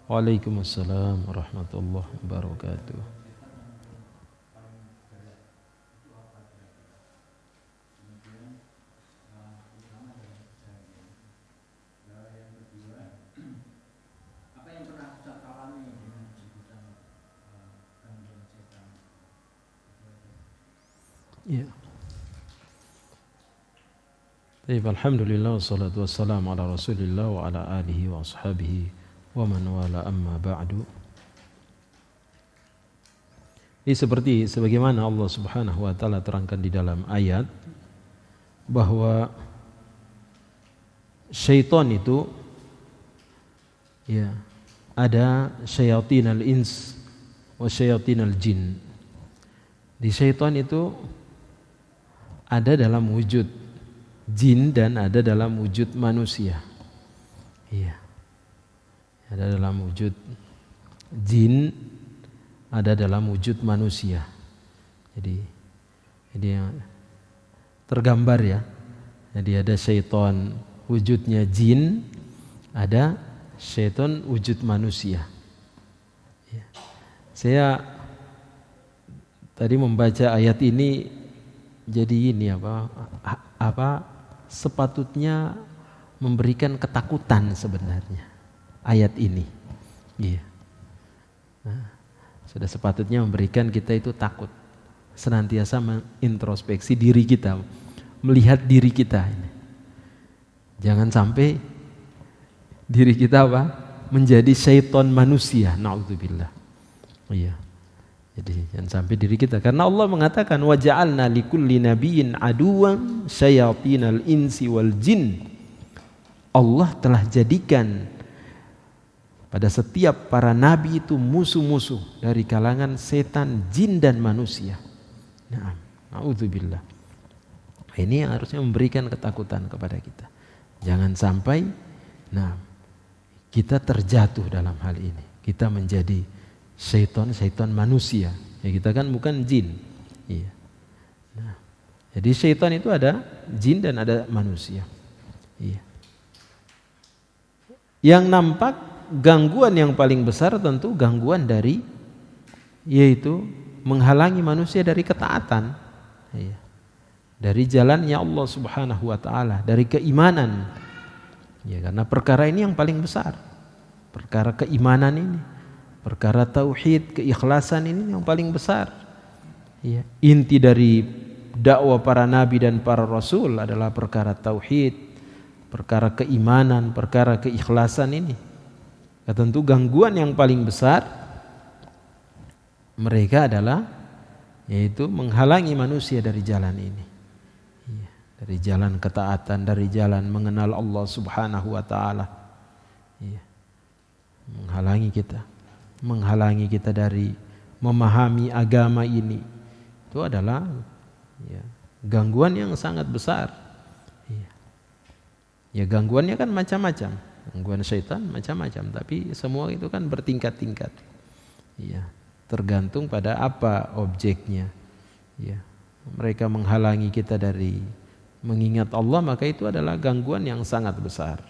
Waalaikumsalam warahmatullahi wabarakatuh. Ya. Baik, alhamdulillah wassalatu wassalamu ala Rasulillah wa ala alihi wa ashabihi wa man wala, amma ba'du. Ini seperti sebagaimana Allah Subhanahu wa Ta'ala terangkan di dalam ayat bahwa syaitan itu ya ada syayatinal ins wa syayatinal jin. Di syaitan itu ada dalam wujud jin dan ada dalam wujud manusia. Iya. Ada dalam wujud jin, ada dalam wujud manusia. Jadi yang tergambar ya. Jadi ada syaitan wujudnya jin, ada syaitan wujud manusia. Ya. Saya tadi membaca ayat ini, jadi ini apa sepatutnya memberikan ketakutan sebenarnya ayat ini. Iya. Nah, sudah sepatutnya memberikan kita itu takut, senantiasa mengintrospeksi diri kita, melihat diri kita ini. Jangan sampai diri kita menjadi syaitan manusia, naudzubillah. Iya. Jadi jangan sampai diri kita, karena Allah mengatakan wa ja'alna likulli nabiyyin aduwan syayatinal insi wal jin. Allah telah jadikan pada setiap para nabi itu musuh-musuh dari kalangan setan, jin dan manusia. Nah, naudzubillah. Ini yang harusnya memberikan ketakutan kepada kita. Jangan sampai kita terjatuh dalam hal ini. Kita menjadi syaitan manusia. Ya, kita kan bukan jin. Iya. Nah, jadi syaitan itu ada jin dan ada manusia. Iya. Yang nampak gangguan yang paling besar tentu gangguan dari, yaitu menghalangi manusia dari ketaatan. Iya. dari jalannya Allah Subhanahu wa taala, dari keimanan. Ya, karena perkara ini yang paling besar. Perkara keimanan ini, perkara tauhid, keikhlasan ini yang paling besar. Ya, inti dari dakwah para nabi dan para rasul adalah perkara tauhid, perkara keimanan, perkara keikhlasan ini. Ya, tentu gangguan yang paling besar mereka adalah yaitu menghalangi manusia dari jalan ini. Ya, dari jalan ketaatan, dari jalan mengenal Allah Subhanahu wa taala. Ya, menghalangi kita dari memahami agama ini. Itu adalah ya, gangguan yang sangat besar. Ya, gangguannya kan macam-macam, gangguan syaitan macam-macam, tapi semua itu kan bertingkat-tingkat. Ya, tergantung pada apa objeknya. Ya, mereka menghalangi kita dari mengingat Allah, maka itu adalah gangguan yang sangat besar.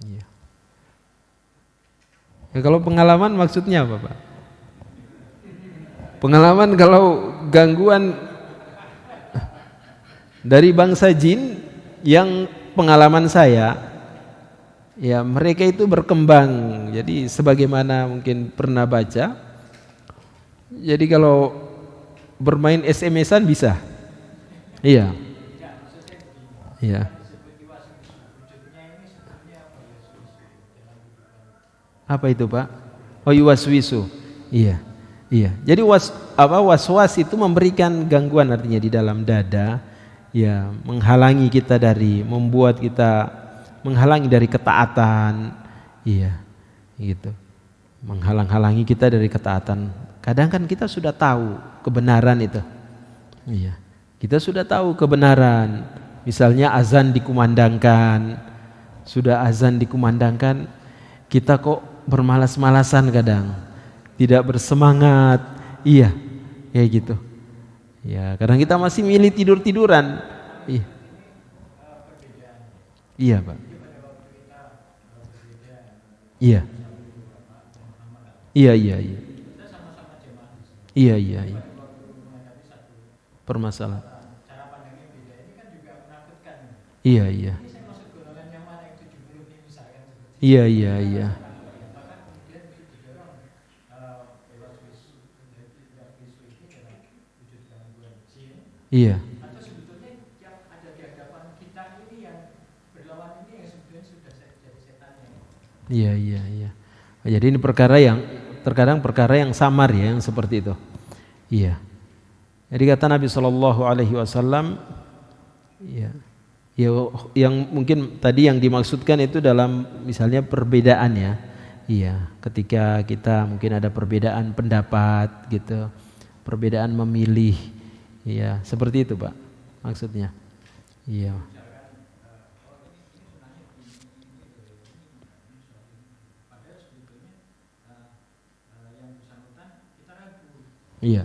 Ya. Ya, kalau pengalaman maksudnya apa, Pak? Pengalaman kalau gangguan dari bangsa jin yang pengalaman saya, ya mereka itu berkembang. Jadi sebagaimana mungkin pernah baca, jadi kalau bermain SMS-an bisa. Iya. Iya. Apa itu, Pak? Oh, yuwaswisu. Iya. Iya. Jadi waswas itu memberikan gangguan, artinya di dalam dada, ya, menghalangi kita dari, membuat kita menghalangi dari ketaatan. Iya. Gitu. Menghalang-halangi kita dari ketaatan. Kadang kan kita sudah tahu kebenaran itu. Iya. Kita sudah tahu kebenaran. Misalnya azan dikumandangkan. Sudah azan dikumandangkan, kita kok bermalas-malasan kadang. Tidak bersemangat. Iya. Kayak gitu. Ya, kadang kita masih milih tidur-tiduran. Iya. Iya, Pak. Iya. Iya, iya, iya. Iya, iya, iya. Permasalahan. Iya, iya. Iya, iya, iya. Iya. Atau sebetulnya yang ada di hadapan kita ini yang berlawan ini yang sebetulnya sudah jadi setannya. Iya, iya, iya. Jadi ini perkara yang terkadang perkara yang samar ya, yang seperti itu. Iya. Jadi kata Nabi SAW, ya, ya, yang mungkin tadi yang dimaksudkan itu dalam misalnya perbedaan ya. Iya, ketika kita mungkin ada perbedaan pendapat gitu, perbedaan memilih. Iya, seperti itu, Pak, maksudnya. Iya. Iya.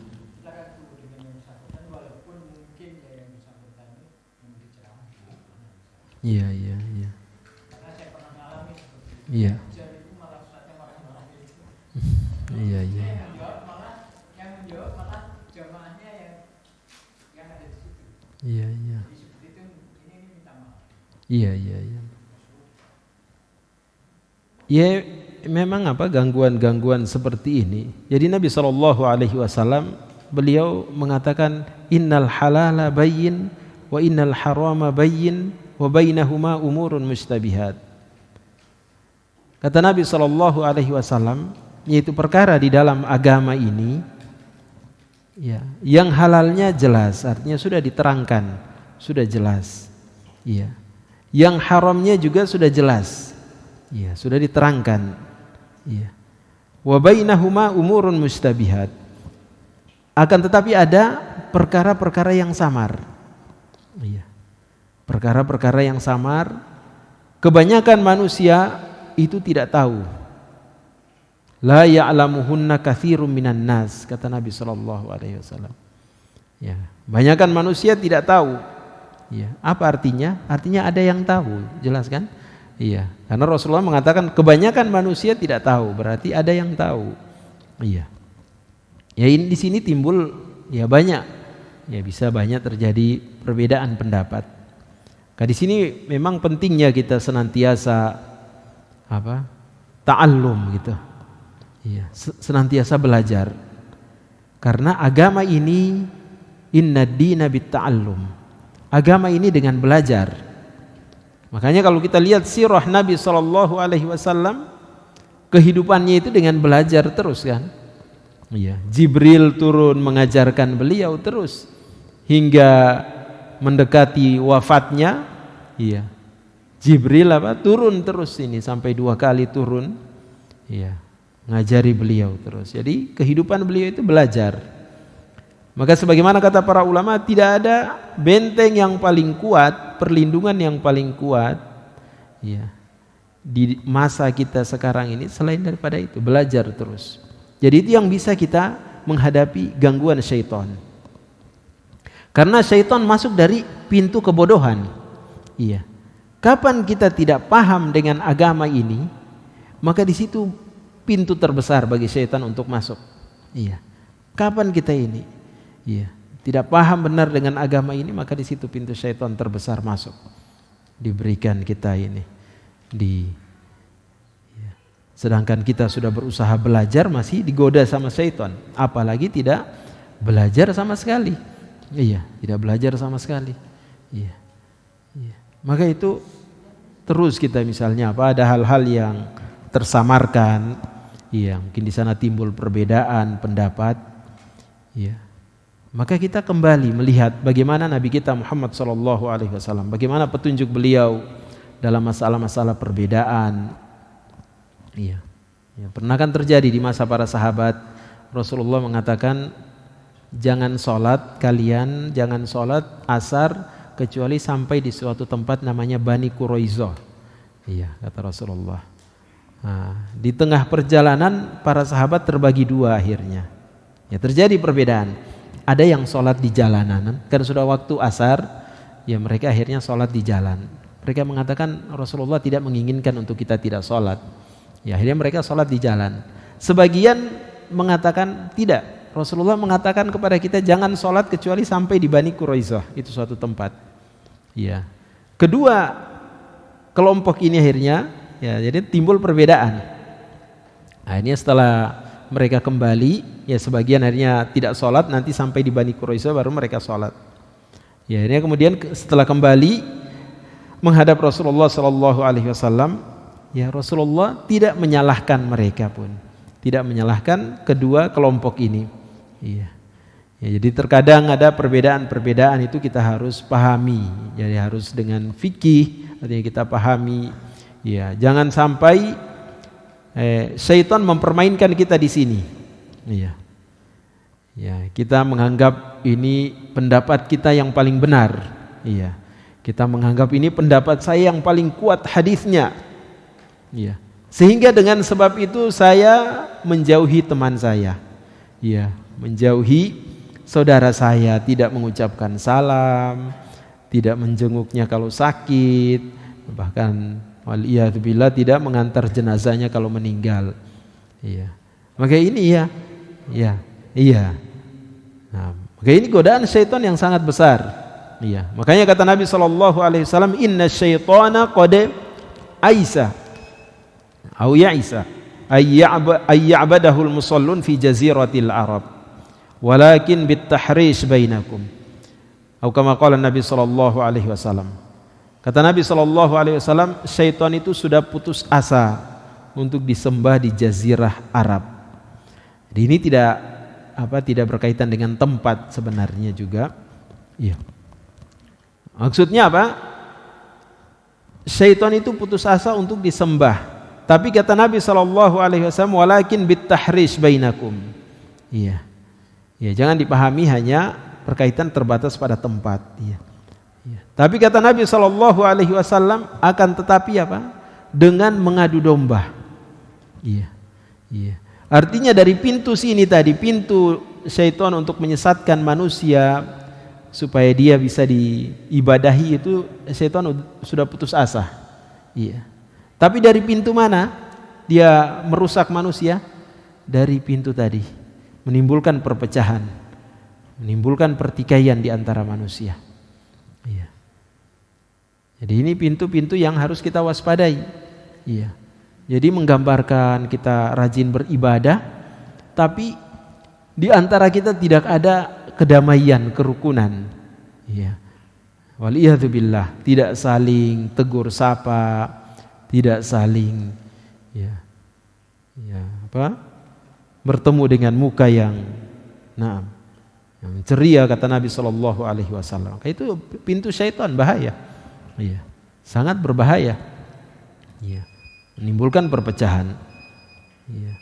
Iya, iya, iya. Iya. Iya, iya. Iya, iya. Iya, iya, iya. Ya, memang apa gangguan-gangguan seperti ini. Jadi Nabi SAW beliau mengatakan innal halala bayyin wa innal harama bayyin wa bainahuma umurun mustabihat. Kata Nabi SAW, yaitu perkara di dalam agama ini, ya, yang halalnya jelas, artinya sudah diterangkan, sudah jelas. Ya. Yang haramnya juga sudah jelas. Ya, sudah diterangkan. Ya. Wa bainahuma umurun mustabihat. Akan tetapi ada perkara-perkara yang samar. Ya. Perkara-perkara yang samar, kebanyakan manusia itu tidak tahu. La ya'lamuhunna katsirun minan nas, kata Nabi SAW. Ya, banyakkan manusia tidak tahu. Ya, apa artinya? Artinya ada yang tahu, jelas kan? Iya, karena Rasulullah mengatakan kebanyakan manusia tidak tahu, berarti ada yang tahu. Iya. Ya, ini di sini timbul ya banyak. Ya, bisa banyak terjadi perbedaan pendapat. Di sini memang pentingnya kita senantiasa ta'allum gitu. Iya, senantiasa belajar. Karena agama ini inna dina bitta'allum. Agama ini dengan belajar. Makanya kalau kita lihat sirah Nabi SAW, kehidupannya itu dengan belajar terus kan. Iya, Jibril turun mengajarkan beliau terus hingga mendekati wafatnya. Iya, Jibril turun terus ini sampai 2 kali turun. Iya, ngajari beliau terus. Jadi kehidupan beliau itu belajar. Maka sebagaimana kata para ulama, tidak ada benteng yang paling kuat, perlindungan yang paling kuat, ya, di masa kita sekarang ini selain daripada itu, belajar terus. Jadi itu yang bisa kita menghadapi gangguan syaitan. Karena syaitan masuk dari pintu kebodohan. Iya. Kapan kita tidak paham dengan agama ini, maka di situ pintu terbesar bagi syaitan untuk masuk. Iya. Kapan kita ini, iya, tidak paham benar dengan agama ini, maka di situ pintu syaitan terbesar masuk. Diberikan kita ini sedangkan kita sudah berusaha belajar masih digoda sama syaitan, apalagi tidak belajar sama sekali. Iya, tidak belajar sama sekali. Iya. Iya. Maka itu terus kita misalnya ada hal-hal yang tersamarkan, iya, mungkin di sana timbul perbedaan pendapat, iya. Maka kita kembali melihat bagaimana Nabi kita Muhammad SAW, bagaimana petunjuk beliau dalam masalah-masalah perbedaan. Iya. Ya, pernah kan terjadi di masa para sahabat, Rasulullah mengatakan jangan sholat asar kecuali sampai di suatu tempat namanya Bani Quraizoh. Iya, kata Rasulullah. Nah, di tengah perjalanan para sahabat terbagi 2 akhirnya. Ya, terjadi perbedaan. Ada yang sholat di jalanan, kan sudah waktu asar, ya mereka akhirnya sholat di jalan. Mereka mengatakan Rasulullah tidak menginginkan untuk kita tidak sholat. Ya, akhirnya mereka sholat di jalan. Sebagian mengatakan tidak. Rasulullah mengatakan kepada kita jangan sholat kecuali sampai di Bani Quraizoh, itu suatu tempat. Ya. Kedua kelompok ini akhirnya, ya, jadi timbul perbedaan. Akhirnya setelah mereka kembali, ya sebagian akhirnya tidak sholat, nanti sampai di Bani Quraizoh baru mereka sholat. Ya, akhirnya kemudian setelah kembali menghadap Rasulullah SAW, ya Rasulullah tidak menyalahkan mereka pun, tidak menyalahkan kedua kelompok ini. Iya. Ya, jadi terkadang ada perbedaan-perbedaan itu kita harus pahami. Jadi harus dengan fikih, artinya kita pahami. Ya, jangan sampai syaitan mempermainkan kita di sini. Iya. Ya, kita menganggap ini pendapat kita yang paling benar. Iya. Kita menganggap ini pendapat saya yang paling kuat hadisnya. Iya. Sehingga dengan sebab itu saya menjauhi teman saya. Iya, menjauhi saudara saya, tidak mengucapkan salam, tidak menjenguknya kalau sakit, bahkan waliyadzubillah tidak mengantar jenazahnya kalau meninggal. Iya. Maka ini iya. Nah, maka ini godaan syaitan yang sangat besar. Iya. Makanya kata Nabi SAW, inna syaitana qad aisa au ya'isa ayya'badahul musallun fi jaziratil Arab walakin bitahrish bainakum. Atau kama qala Nabi SAW. Kata Nabi SAW, syaitan itu sudah putus asa untuk disembah di jazirah Arab. Jadi ini tidak berkaitan dengan tempat sebenarnya juga. Iya. Maksudnya apa? Syaitan itu putus asa untuk disembah. Tapi kata Nabi SAW, walakin bitahrish bainakum. Iya. Ya, jangan dipahami hanya berkaitan terbatas pada tempat. Iya. Ya. Tapi kata Nabi SAW, akan tetapi apa? Dengan mengadu domba. Iya. Iya. Artinya dari pintu sini tadi, pintu syaitan untuk menyesatkan manusia supaya dia bisa diibadahi, itu syaitan sudah putus asa. Iya. Tapi dari pintu mana dia merusak manusia? Dari pintu tadi, menimbulkan perpecahan, menimbulkan pertikaian di antara manusia. Iya. Jadi ini pintu-pintu yang harus kita waspadai. Iya. Jadi menggambarkan kita rajin beribadah, tapi di antara kita tidak ada kedamaian, kerukunan. Iya. Waliyadzubillah, tidak saling tegur sapa, tidak saling bertemu dengan muka yang ceria, kata Nabi SAW. Itu pintu syaitan, bahaya. Iya, sangat berbahaya. Iya, menimbulkan perpecahan. Iya,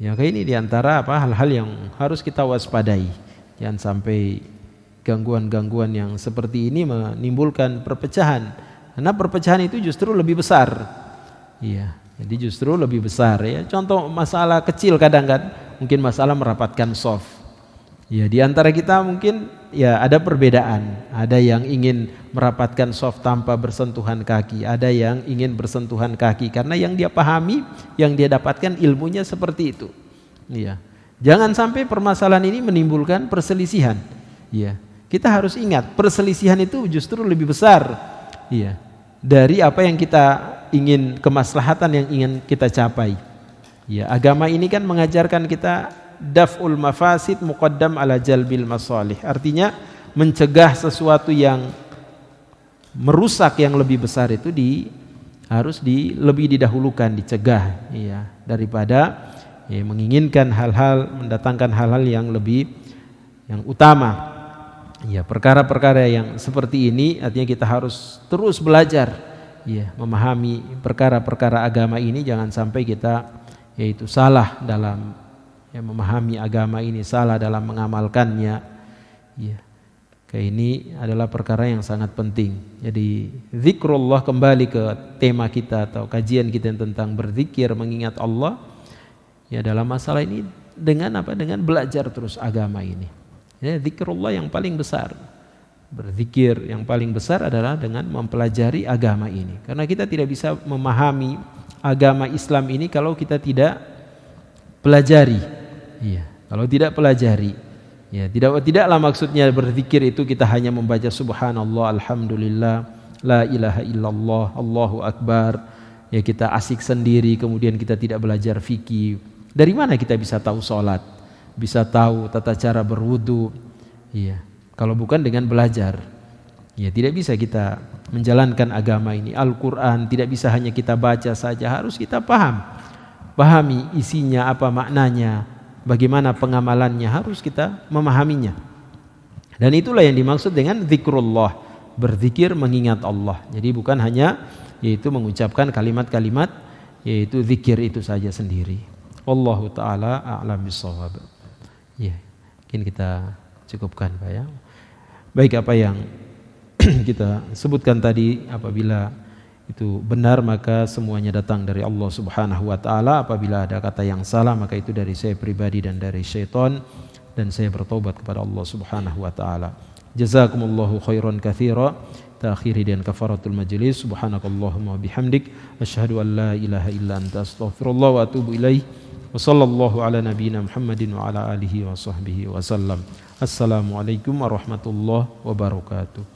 ya kayak ini diantara hal-hal yang harus kita waspadai. Jangan sampai gangguan-gangguan yang seperti ini menimbulkan perpecahan. Karena perpecahan itu justru lebih besar. Iya, jadi justru lebih besar ya. Contoh masalah kecil kadang kan, mungkin masalah merapatkan shaf. Ya, di antara kita mungkin ya ada perbedaan. Ada yang ingin merapatkan shaf tanpa bersentuhan kaki, ada yang ingin bersentuhan kaki karena yang dia pahami, yang dia dapatkan ilmunya seperti itu. Iya. Jangan sampai permasalahan ini menimbulkan perselisihan. Iya. Kita harus ingat, perselisihan itu justru lebih besar. Iya. Dari apa yang kita ingin, kemaslahatan yang ingin kita capai. Ya, agama ini kan mengajarkan kita daf'ul mafasid muqaddam ala jalbil masalih. Artinya mencegah sesuatu yang merusak yang lebih besar itu harus lebih didahulukan, dicegah ya, daripada menginginkan hal-hal, mendatangkan hal-hal yang utama. Ya, perkara-perkara yang seperti ini artinya kita harus terus belajar ya, memahami perkara-perkara agama ini. Jangan sampai kita salah dalam memahami agama ini, salah dalam mengamalkannya ya. Kayak ini adalah perkara yang sangat penting. Jadi zikrullah, kembali ke tema kita atau kajian kita tentang berzikir, mengingat Allah ya, dalam masalah ini dengan belajar terus agama ini. Ya, zikrullah yang paling besar, berzikir yang paling besar adalah dengan mempelajari agama ini. Karena kita tidak bisa memahami agama Islam ini kalau kita tidak pelajari. Iya, kalau tidak pelajari. Ya, tidaklah maksudnya berzikir itu kita hanya membaca subhanallah, alhamdulillah, la ilaha illallah, Allahu akbar. Ya, kita asik sendiri kemudian kita tidak belajar fikih. Dari mana kita bisa tahu salat? Bisa tahu tata cara berwudu, ya, kalau bukan dengan belajar. Ya, tidak bisa kita menjalankan agama ini. Al-Quran tidak bisa hanya kita baca saja, harus kita pahami isinya, apa maknanya, bagaimana pengamalannya, harus kita memahaminya. Dan itulah yang dimaksud dengan zikrullah, berzikir mengingat Allah. Jadi bukan hanya yaitu mengucapkan kalimat-kalimat yaitu zikir itu saja sendiri. Wallahu taala a'lam bissawab. Ya, mungkin kita cukupkan Pak ya. Baik, apa yang kita sebutkan tadi apabila itu benar maka semuanya datang dari Allah Subhanahu wa taala. Apabila ada kata yang salah maka itu dari saya pribadi dan dari syaitan, dan saya bertobat kepada Allah Subhanahu wa taala. Jazakumullahu khairan katsira. Akhiri dan kafaratul majlis. Subhanakallahumma bihamdik asyhadu an la ilaha illa anta astaghfirullah wa atubu ilaih. Wa sallallahu ala nabiyyina Muhammadin wa ala alihi wa sahbihi wa sallam. Assalamualaikum warahmatullahi wabarakatuh.